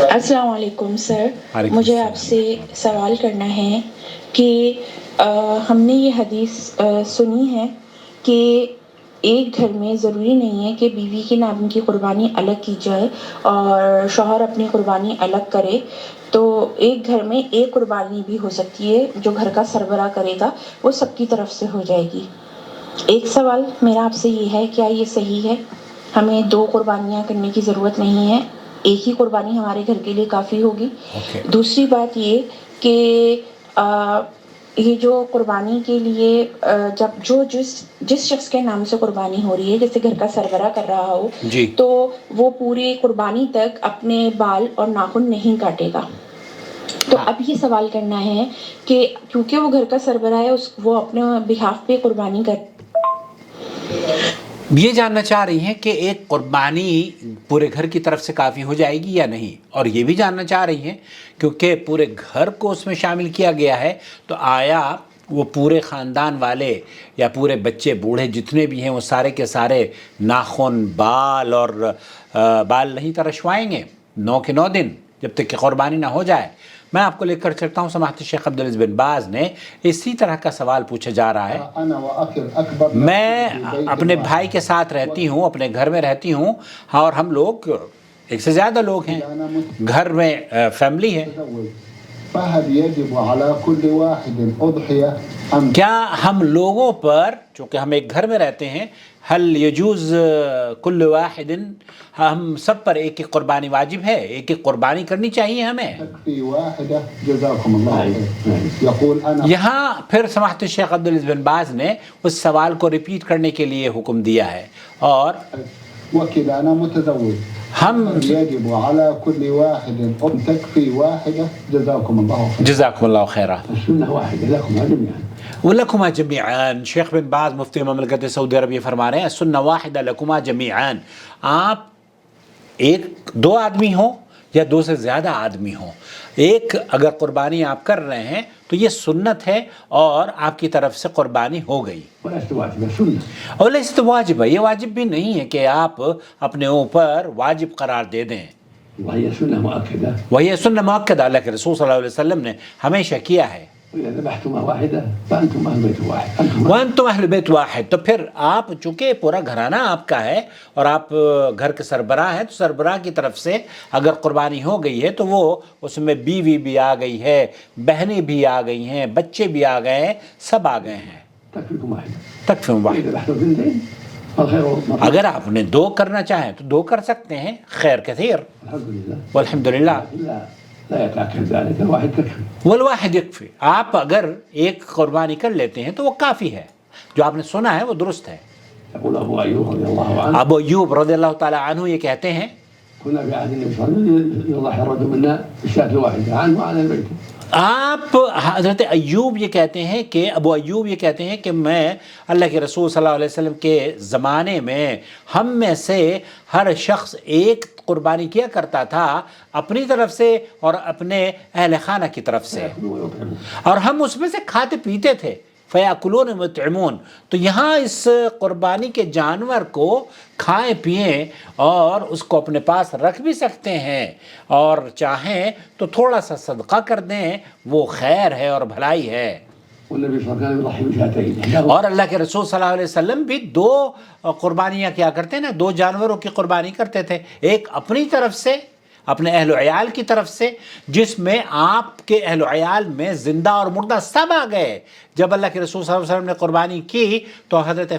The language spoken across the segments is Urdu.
السلام علیکم سر، مجھے آپ سے سوال کرنا ہے کہ ہم نے یہ حدیث سنی ہے کہ ایک گھر میں ضروری نہیں ہے کہ بیوی کے نام کی قربانی الگ کی جائے اور شوہر اپنی قربانی الگ کرے، تو ایک گھر میں ایک قربانی بھی ہو سکتی ہے جو گھر کا سربراہ کرے گا وہ سب کی طرف سے ہو جائے گی۔ ایک سوال میرا آپ سے یہ ہے، کیا یہ صحیح ہے؟ ہمیں دو قربانیاں کرنے کی ضرورت نہیں ہے، ایک ہی قربانی ہمارے گھر کے لیے کافی ہوگی۔ دوسری بات یہ کہ یہ جو قربانی کے لیے جب جس شخص کے نام سے قربانی ہو رہی ہے، جیسے گھر کا سربراہ کر رہا ہو، تو وہ پوری قربانی تک اپنے بال اور ناخن نہیں کاٹے گا۔ تو اب یہ سوال کرنا ہے کہ کیونکہ وہ گھر کا سربراہ ہے، وہ اپنے بہاف پہ قربانی کر یہ جاننا چاہ رہی ہیں کہ ایک قربانی پورے گھر کی طرف سے کافی ہو جائے گی یا نہیں، اور یہ بھی جاننا چاہ رہی ہیں کیونکہ پورے گھر کو اس میں شامل کیا گیا ہے تو آیا وہ پورے خاندان والے یا پورے بچے بوڑھے جتنے بھی ہیں وہ سارے کے سارے ناخن بال اور بال نہیں ترشوائیں گے 9 کے 9 دن جب تک کہ قربانی نہ ہو جائے؟ میں آپ کو لے کر چلتا ہوں، سماحت شیخ عبدالعزیز بن باز نے اسی طرح کا سوال پوچھا جا رہا ہے۔ میں اپنے بھائی کے ساتھ رہتی ہوں، اپنے گھر میں رہتی ہوں، اور ہم لوگ ایک سے زیادہ لوگ ہیں، گھر میں فیملی ہے۔ کیا ہم لوگوں پر، چونکہ ہم ایک گھر میں رہتے ہیں، حل یجوز کل واحد، ہم سب پر ایک ایک قربانی واجب ہے، ایک ایک قربانی کرنی چاہیے ہمیں؟ یہاں پھر سماحت الشیخ عبدالعزیز بن باز نے اس سوال کو ریپیٹ کرنے کے لیے حکم دیا ہے، اور ہم يجب على كل واحد تكفي واحدة جزاكم الله خيرا. جزاکم اللہ خیرہ. السنة واحدة لكم جميعا. ولکما جمیعان. شیخ بن باز مفتی مملکت سعودی عربیہ فرما رہے ہیں السنہ واحدہ لکما جمیعان. آپ ایک دو آدمی ہوں یا دو سے زیادہ آدمی ہوں، ایک اگر قربانی آپ کر رہے ہیں تو یہ سنت ہے اور آپ کی طرف سے قربانی ہو گئی، اور لیست واجب ہے، یہ واجب بھی نہیں ہے کہ آپ اپنے اوپر واجب قرار دے دیں۔ وهي سنة مؤكدة. وہی سنت مؤکدہ، اللہ کے رسول صلی اللہ علیہ وسلم نے ہمیشہ کیا ہے۔ وإذا ذبحتم واحدة فأنتم أهل بيت واحد. وَأَنْتُمْ أَهْلُ بَيْتٍ وَاحِدٍ. تو پھر آپ چونکہ پورا گھرانہ آپ کا ہے اور آپ گھر کے سربراہ ہیں، تو سربراہ کی طرف سے اگر قربانی ہو گئی ہے تو وہ اس میں بیوی بھی آ گئی ہے، بہنیں بھی آ گئی ہیں، بچے بھی آ گئے ہیں، سب آ گئے ہیں۔ تكفيكم واحدة. تکفیکم واحد. وإذا ذبحتم اثنتين فالخير والبركة. اگر آپ نے دو کرنا چاہیں تو دو کر سکتے ہیں، خیر کثیر، الحمد لله. والحمد للہ. لا يتأكد ذلك، الواحد تكفي. والواحد یکفی. آپ اگر ایک قربانی کر لیتے ہیں تو وہ کافی ہے، جو آپ نے سنا ہے وہ درست ہے۔ يقول أبو أيوب رضي الله عنه، ابو ایوب رضی اللہ تعالی عنہ یہ کہتے ہیں كنا في عهد النبي صلى الله عليه وسلم يضحي الرجل منا بالشاة الواحدة عنه وعن البيت. آپ حضرت ایوب یہ کہتے ہیں کہ ابو ایوب یہ کہتے ہیں کہ میں اللہ کے رسول صلی اللہ علیہ وسلم کے زمانے میں ہم میں سے ہر شخص ایک قربانی کیا کرتا تھا اپنی طرف سے اور اپنے اہل خانہ کی طرف سے، اور ہم اس میں سے کھاتے پیتے تھے۔ فیاکلون ویطعمون. تو یہاں اس قربانی کے جانور کو کھائیں پئیں اور اس کو اپنے پاس رکھ بھی سکتے ہیں، اور چاہیں تو تھوڑا سا صدقہ کر دیں، وہ خیر ہے اور بھلائی ہے۔ والنبي صلى الله عليه وسلم يضحي بشاتين. اور اللہ کے رسول صلی اللہ علیہ وسلم بھی دو قربانیاں کیا کرتے ہیں نا، دو جانوروں کی قربانی کرتے تھے، ایک اپنی طرف سے، اپنے اہل و عیال کی طرف سے، جس میں آپ کے اہل و عیال میں زندہ اور مردہ سب آ گئے۔ جب اللہ کے رسول صلی اللہ علیہ وسلم نے قربانی کی تو حضرت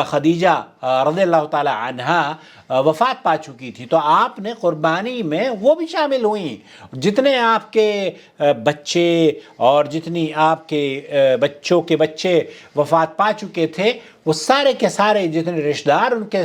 خدیجہ رضی اللہ تعالی عنہا وفات پا چکی تھی، تو آپ نے قربانی میں وہ بھی شامل ہوئیں، جتنے آپ کے بچے اور جتنی آپ کے بچوں کے بچے وفات پا چکے تھے، وہ سارے کے سارے جتنے رشتہ دار ان کے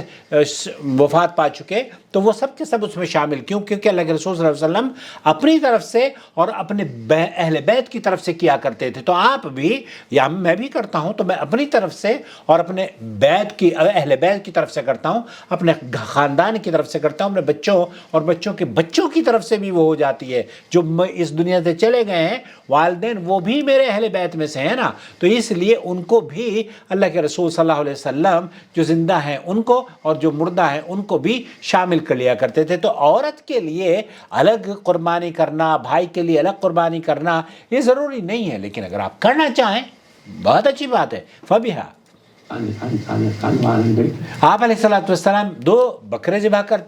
وفات پا چکے، تو وہ سب کے سب اس میں شامل، کیونکہ اللہ کے رسول صلی اللہ علیہ وسلم اپنی طرف سے اور اپنے اہل بیت کی طرف سے کیا کرتے تھے۔ تو آپ بھی، یا میں بھی کرتا ہوں، تو میں اپنی طرف سے اور اپنے بیت کی، اہل بیت کی طرف سے کرتا ہوں، اپنے خاندان کی طرف سے کرتا ہوں، اپنے بچوں اور بچوں کے بچوں کی طرف سے بھی وہ ہو جاتی ہے. جو اس دنیا سے چلے گئے ہیں والدین وہ بھی میرے اہل بیت میں سے ہیں نا، تو اس لیے ان کو بھی اللہ کے رسول صلی اللہ علیہ وسلم جو زندہ ہیں ان کو اور جو مردہ ہیں ان کو بھی شامل کر لیا کرتے تھے. تو عورت کے لیے الگ قربانی کرنا، بھائی کے لیے الگ قربانی کرنا یہ ضروری نہیں ہے، لیکن اگر آپ کرنا چاہیں بہت اچھی بات ہے. فبیہا آپ علیہ السلام 2 بکرے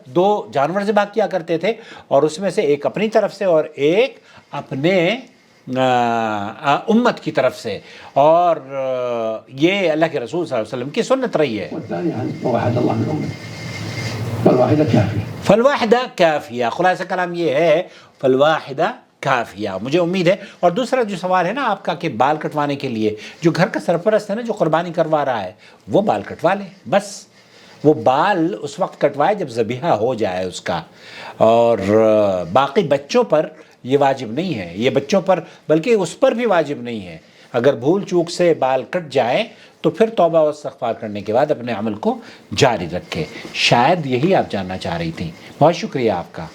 دو جانور ذبح کیا کرتے تھے، اور اس میں سے ایک اپنی طرف سے اور ایک اپنے امت کی طرف سے، اور یہ اللہ کے رسول صلی اللہ علیہ وسلم کی سنت رہی ہے. فالواحدہ کافیہ، خلاصہ کلام یہ ہے فالواحدہ کافیہ. مجھے امید ہے. اور دوسرا جو سوال ہے نا آپ کا کہ بال کٹوانے کے لیے جو گھر کا سرپرست ہے نا جو قربانی کروا رہا ہے وہ بال کٹوا لے، بس وہ بال اس وقت کٹوائے جب ذبیحہ ہو جائے اس کا. اور باقی بچوں پر یہ واجب نہیں ہے، یہ بچوں پر بلکہ اس پر بھی واجب نہیں ہے. اگر بھول چوک سے بال کٹ جائے تو پھر توبہ و استغفار کرنے کے بعد اپنے عمل کو جاری رکھے. شاید یہی آپ جاننا چاہ رہی تھیں. بہت شکریہ آپ کا.